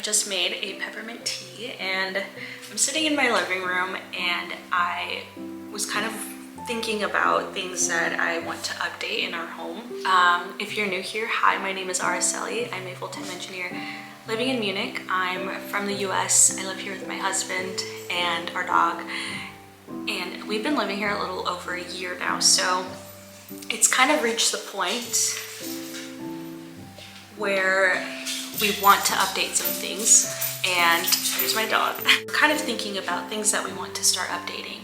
just made a peppermint tea and I'm sitting in my living room and I was kind of thinking about things that I want to update in our home. If you're new here, hi, my name is Aracely. I'm a full-time engineer living in Munich. I'm from the US. I live here with my husband and our dog, and we've been living here a little over a year now, so it's kind of reached the point where we want to update some things. And here's my dog. We're kind of thinking about things that we want to start updating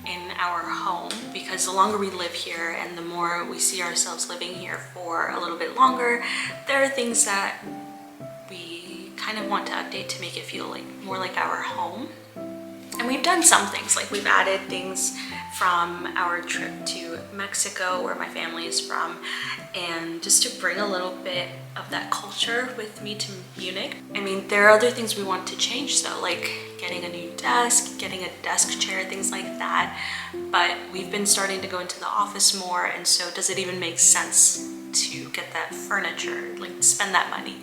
in our home, because the longer we live here and the more we see ourselves living here for a little bit longer, there are things that we kind of want to update to make it feel like more like our home. And we've done some things, like we've added things from our trip to Mexico, where my family is from, and just to bring a little bit of that culture with me to Munich. I mean, there are other things we want to change though, like getting a new desk, getting a desk chair, things like that. But we've been starting to go into the office more, and so does it even make sense to get that furniture, like spend that money?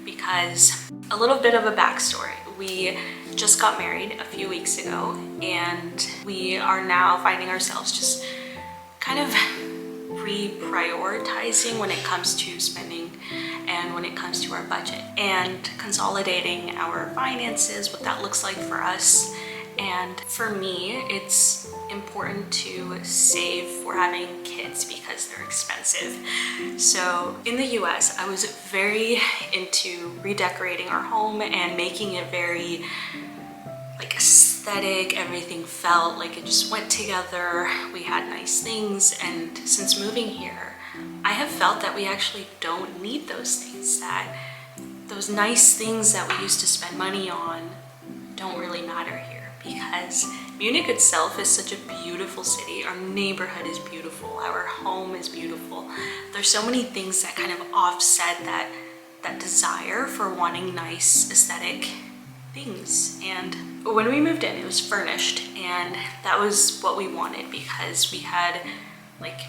Because a little bit of a backstory. We just got married a few weeks ago, and we are now finding ourselves just kind of reprioritizing when it comes to spending and when it comes to our budget, and consolidating our finances, what that looks like for us. And for me, it's important to save for having kids because they're expensive. So in the US, I was very into redecorating our home and making it very like aesthetic. Everything felt like it just went together. We had nice things, and since moving here, I have felt that we actually don't need those things, that those nice things that we used to spend money on don't really matter here, because Munich itself is such a beautiful city. Our neighborhood is beautiful. Our home is beautiful. There's so many things that kind of offset that desire for wanting nice aesthetic things. And when we moved in, it was furnished, and that was what we wanted because we had like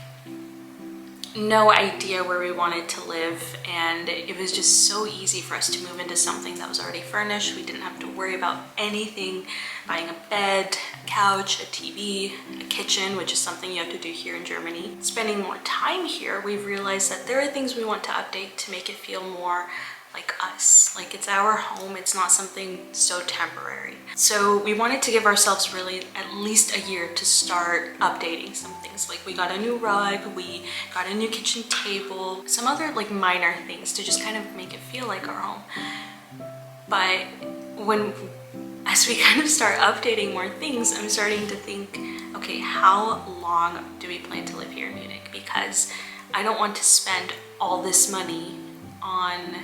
no idea where we wanted to live, and it was just so easy for us to move into something that was already furnished. We didn't have to worry about anything, buying a bed, a couch, a TV, a kitchen, which is something you have to do here in Germany. Spending more time here, we've realized that there are things we want to update to make it feel more like us, like it's our home. It's not something so temporary. So we wanted to give ourselves really at least a year to start updating some things. Like we got a new rug, we got a new kitchen table, some other like minor things to just kind of make it feel like our home. But as we kind of start updating more things, I'm starting to think, okay, how long do we plan to live here in Munich? Because I don't want to spend all this money on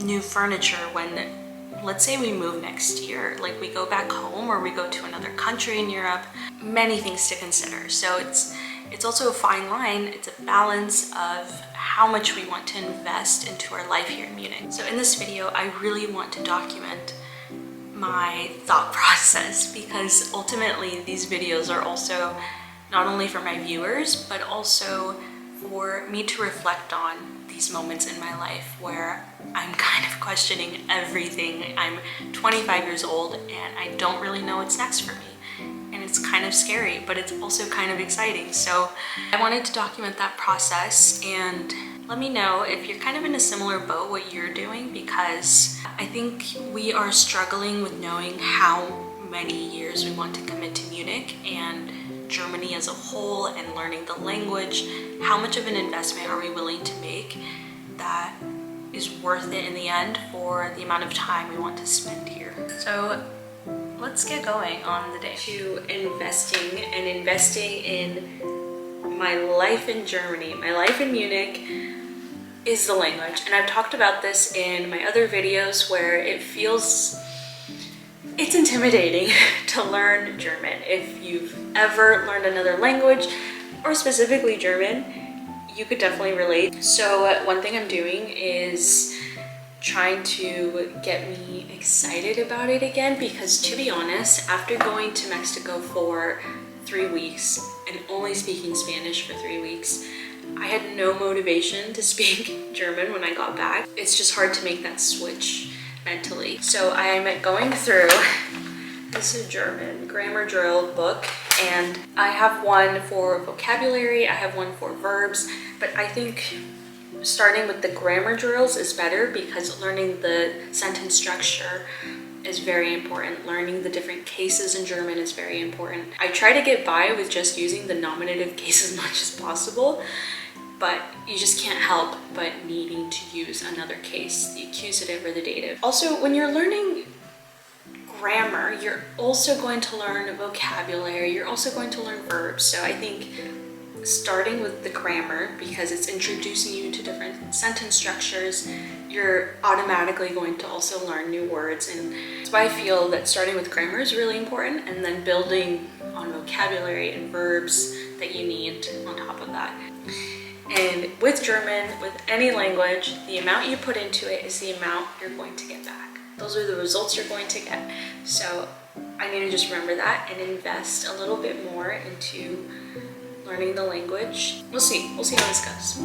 new furniture when, let's say we move next year, like we go back home or we go to another country in Europe. Many things to consider. So it's also a fine line. It's a balance of how much we want to invest into our life here in Munich. So in this video, I really want to document my thought process, because ultimately these videos are also not only for my viewers, but also for me to reflect on these moments in my life where I'm kind of questioning everything. I'm 25 years old and I don't really know what's next for me. And it's kind of scary, but it's also kind of exciting. So I wanted to document that process, and let me know if you're kind of in a similar boat what you're doing, because I think we are struggling with knowing how many years we want to commit to Munich and Germany as a whole, and learning the language. How much of an investment are we willing to make that is worth it in the end for the amount of time we want to spend here? So let's get going on the day to investing in my life in Germany. My life in Munich is the language, and I've talked about this in my other videos where it's intimidating to learn German. If you've ever learned another language, or specifically German, you could definitely relate. So one thing I'm doing is trying to get me excited about it again, because to be honest, after going to Mexico for 3 weeks and only speaking Spanish for 3 weeks, I had no motivation to speak German when I got back. It's just hard to make that switch mentally. So I'm going through, this is a German grammar drill book, and I have one for vocabulary, I have one for verbs, but I think starting with the grammar drills is better because learning the sentence structure is very important. Learning the different cases in German is very important. I try to get by with just using the nominative case as much as possible, but you just can't help but needing to use another case, the accusative or the dative. Also, when you're learning grammar, you're also going to learn vocabulary, you're also going to learn verbs. So I think starting with the grammar, because it's introducing you to different sentence structures, you're automatically going to also learn new words. And that's why I feel that starting with grammar is really important, and then building on vocabulary and verbs that you need on top of that. And with German, with any language, the amount you put into it is the amount you're going to get back. Those are the results you're going to get. So I need to just remember that and invest a little bit more into learning the language. We'll see how this goes.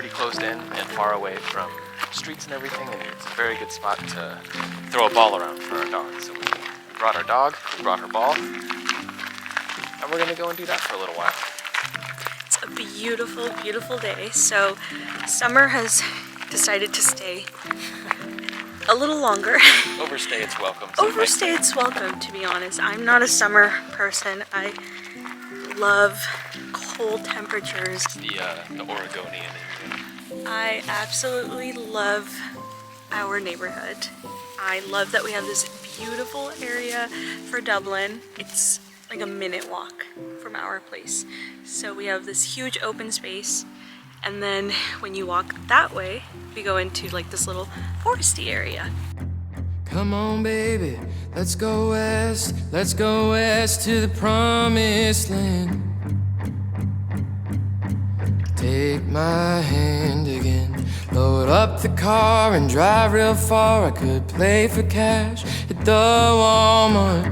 Closed in and far away from streets and everything, and it's a very good spot to throw a ball around for our dog. So we brought our dog, we brought her ball, and we're gonna go and do that for a little while. It's a beautiful, beautiful day. So summer has decided to stay a little longer. Overstay its welcome. Overstay its welcome, to be honest. I'm not a summer person. I love cold temperatures. The Oregonian in you. I absolutely love our neighborhood. I love that we have this beautiful area for Dublin. It's like a minute walk from our place. So we have this huge open space, and then when you walk that way, we go into like this little foresty area. Come on, baby, let's go west to the promised land. Take my hand again, load up the car and drive real far. I could play for cash at the Walmart.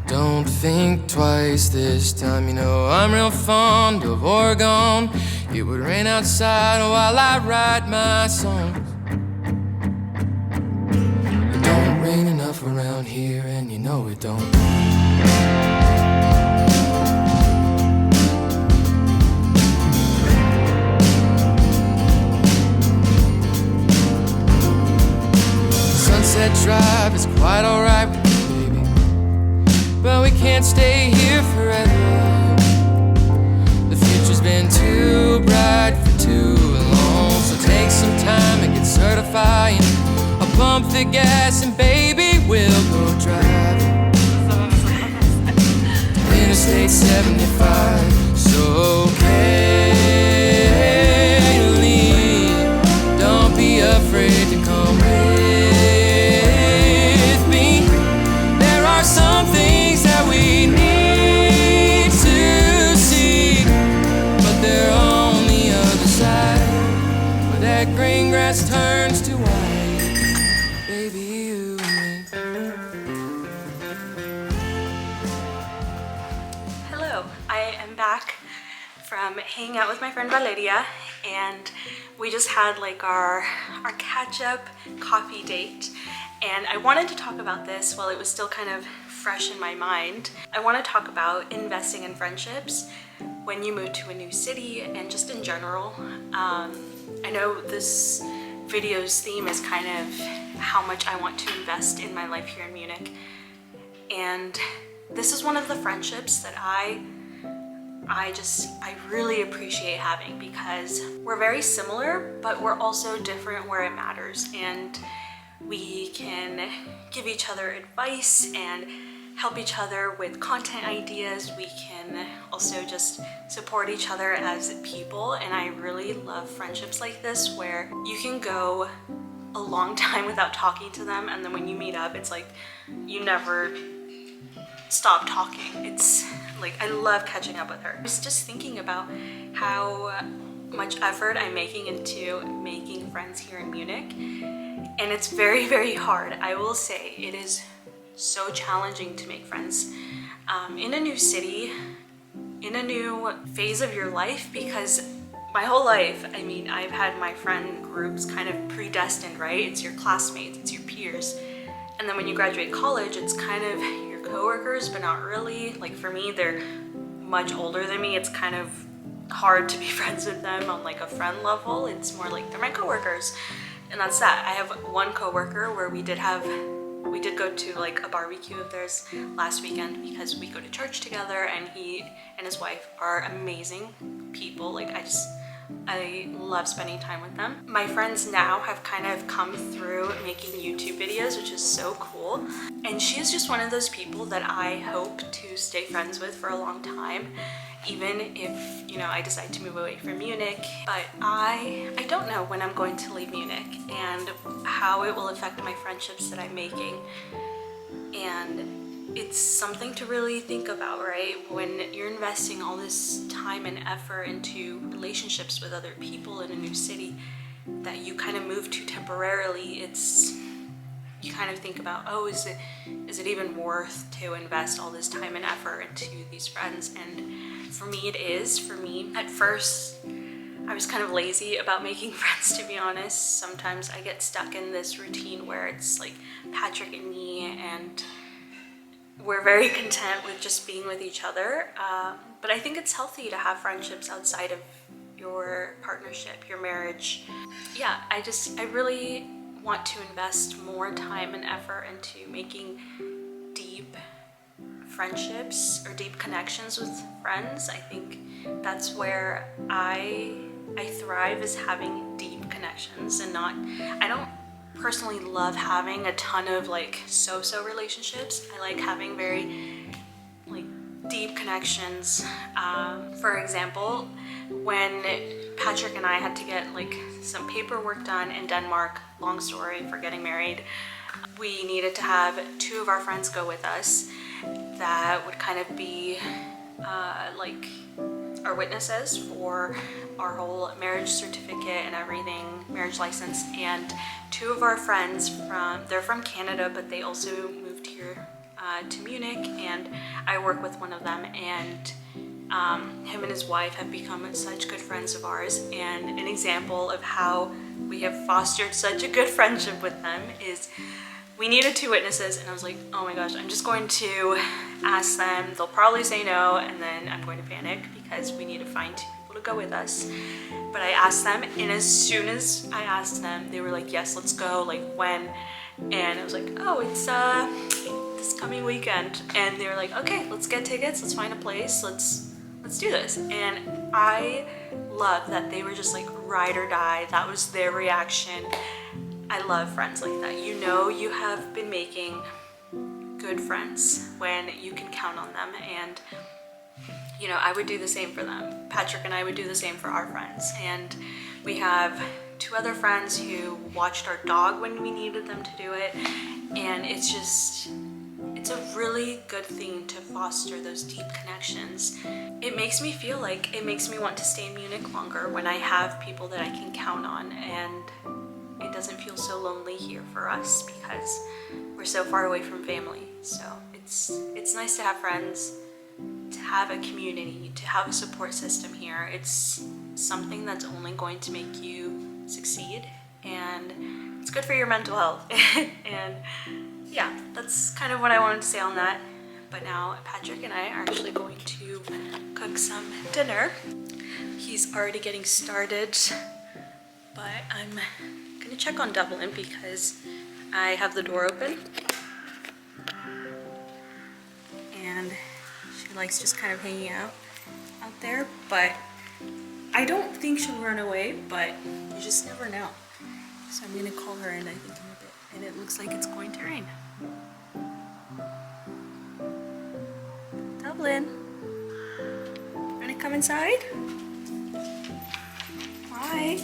Don't think twice this time, you know I'm real fond of Oregon. It would rain outside while I write my songs. It don't rain enough around here, and you know it don't. Sunset Drive is quite alright with me, baby, but we can't stay here forever. The future's been too bright for too long, so take some time and get certified. I'll pump the gas and baby, we'll go driving. Interstate 75, so carefully. Don't be afraid to come with me. There are some things that we need to see, but they're on the other side, where that green grass turns to white. Baby, you and me. Hello, I am back from hanging out with my friend Valeria, and we just had like our catch-up coffee date, and I wanted to talk about this while it was still kind of fresh in my mind. I want to talk about investing in friendships when you move to a new city and just in general. I know this video's theme is kind of how much I want to invest in my life here in Munich, and this is one of the friendships that I really appreciate having, because we're very similar, but we're also different where it matters, and we can give each other advice and help each other with content ideas. We can also just support each other as people, and I really love friendships like this where you can go a long time without talking to them, and then when you meet up, it's like you never stop talking. It's like I love catching up with her. I was just thinking about how much effort I'm making into making friends here in Munich, and it's very, very hard. I will say it is so challenging to make friends in a new city, in a new phase of your life, because my whole life, I mean, I've had my friend groups kind of predestined, right? It's your classmates, it's your peers. And then when you graduate college, it's kind of your coworkers, but not really. Like for me, they're much older than me. It's kind of hard to be friends with them on like a friend level. It's more like they're my coworkers. And that's that. I have one coworker where we did go to like a barbecue of theirs last weekend because we go to church together, and he and his wife are amazing people. Like I love spending time with them. My friends now have kind of come through making YouTube videos, which is so cool. And she is just one of those people that I hope to stay friends with for a long time, even if, you know, I decide to move away from Munich. But I don't know when I'm going to leave Munich and how it will affect my friendships that I'm making. And it's something to really think about, right? When you're investing all this time and effort into relationships with other people in a new city that you kind of move to temporarily, you kind of think about, oh, is it even worth to invest all this time and effort into these friends? And for me, it is. For me, at first, I was kind of lazy about making friends, to be honest. Sometimes I get stuck in this routine where it's like Patrick and me, and we're very content with just being with each other. But I think it's healthy to have friendships outside of your partnership, your marriage. Yeah, I really want to invest more time and effort into making deep friendships or deep connections with friends. I think that's where I thrive, is having deep connections, and I don't personally love having a ton of like so-so relationships. I like having very like deep connections. For example, when Patrick and I had to get like some paperwork done in Denmark, long story, for getting married, we needed to have two of our friends go with us that would kind of be like our witnesses for our whole marriage certificate and everything, marriage license. And two of our friends they're from Canada, but they also moved here to Munich, and I work with one of them, and him and his wife have become such good friends of ours. And an example of how we have fostered such a good friendship with them is we needed two witnesses, and I was like, oh my gosh, I'm just going to ask them. They'll probably say no, and then I'm going to panic because we need to find two people to go with us. But I asked them, and as soon as I asked them, they were like, yes, let's go, like when? And I was like, oh, it's this coming weekend. And they were like, okay, let's get tickets, let's find a place, let's do this. And I love that they were just like ride or die. That was their reaction. I love friends like that. You know you have been making good friends when you can count on them. And you know, I would do the same for them. Patrick and I would do the same for our friends. And we have two other friends who watched our dog when we needed them to do it. And it's a really good thing to foster those deep connections. It makes me feel like, it makes me want to stay in Munich longer when I have people that I can count on, and it doesn't feel so lonely here for us because we're so far away from family. So it's nice to have friends, to have a community, to have a support system here. It's something that's only going to make you succeed, and it's good for your mental health. And yeah, that's kind of what I wanted to say on that. But now Patrick and I are actually going to cook some dinner. He's already getting started, but I'm gonna check on Dublin because I have the door open and she likes just kind of hanging out there, but I don't think she'll run away, but you just never know. So I'm gonna call her, and I think in a bit, and it looks like it's going to rain. Joplin. Wanna come inside? Hi.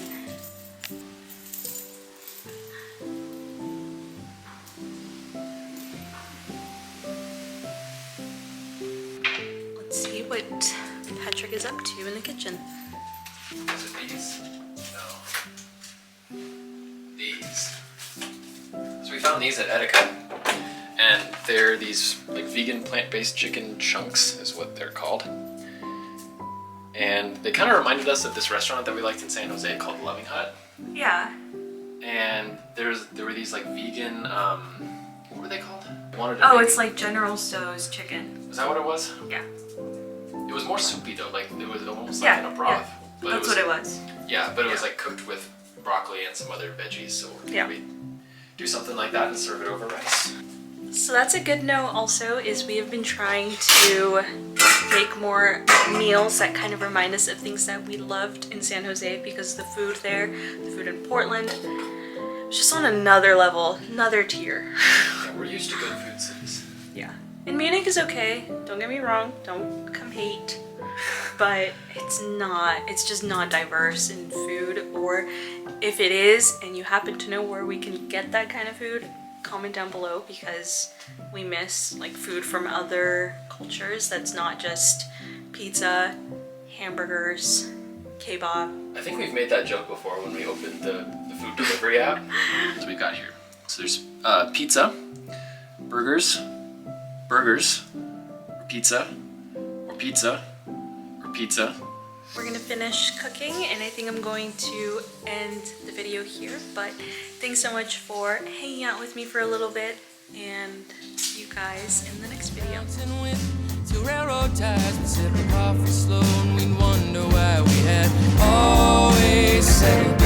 Let's see what Patrick is up to in the kitchen. Is it these? No. These. So we found these at Etika, and they're these like vegan plant-based chicken chunks is what they're called. And they kind of reminded us of this restaurant that we liked in San Jose called Loving Hut. Yeah. And there were these like vegan, what were they called? Oh, it's like General Tso's chicken. Is that what it was? Yeah. It was more soupy though, like it was almost like in a broth. Yeah. But That's what it was. Yeah, but it was like cooked with broccoli and some other veggies, so Yeah. we do something like that and serve it over rice. So that's a good note also, is we have been trying to make more meals that kind of remind us of things that we loved in San Jose, because the food there, the food in Portland, was just on another level, another tier. Yeah, we're used to good food cities. Yeah. And Munich is okay, don't get me wrong, don't come hate. But it's just not diverse in food, or if it is and you happen to know where we can get that kind of food, comment down below, because we miss like food from other cultures that's not just pizza, hamburgers, kebab. I think we've made that joke before when we opened the food delivery app. So we've got here. So there's pizza, burgers, or pizza, or pizza, or pizza. We're gonna finish cooking, and I think I'm going to end the video here, but thanks so much for hanging out with me for a little bit, and see you guys in the next video. Mountain wind to railroad ties, we'd sip a coffee slow and we'd wonder why we had always said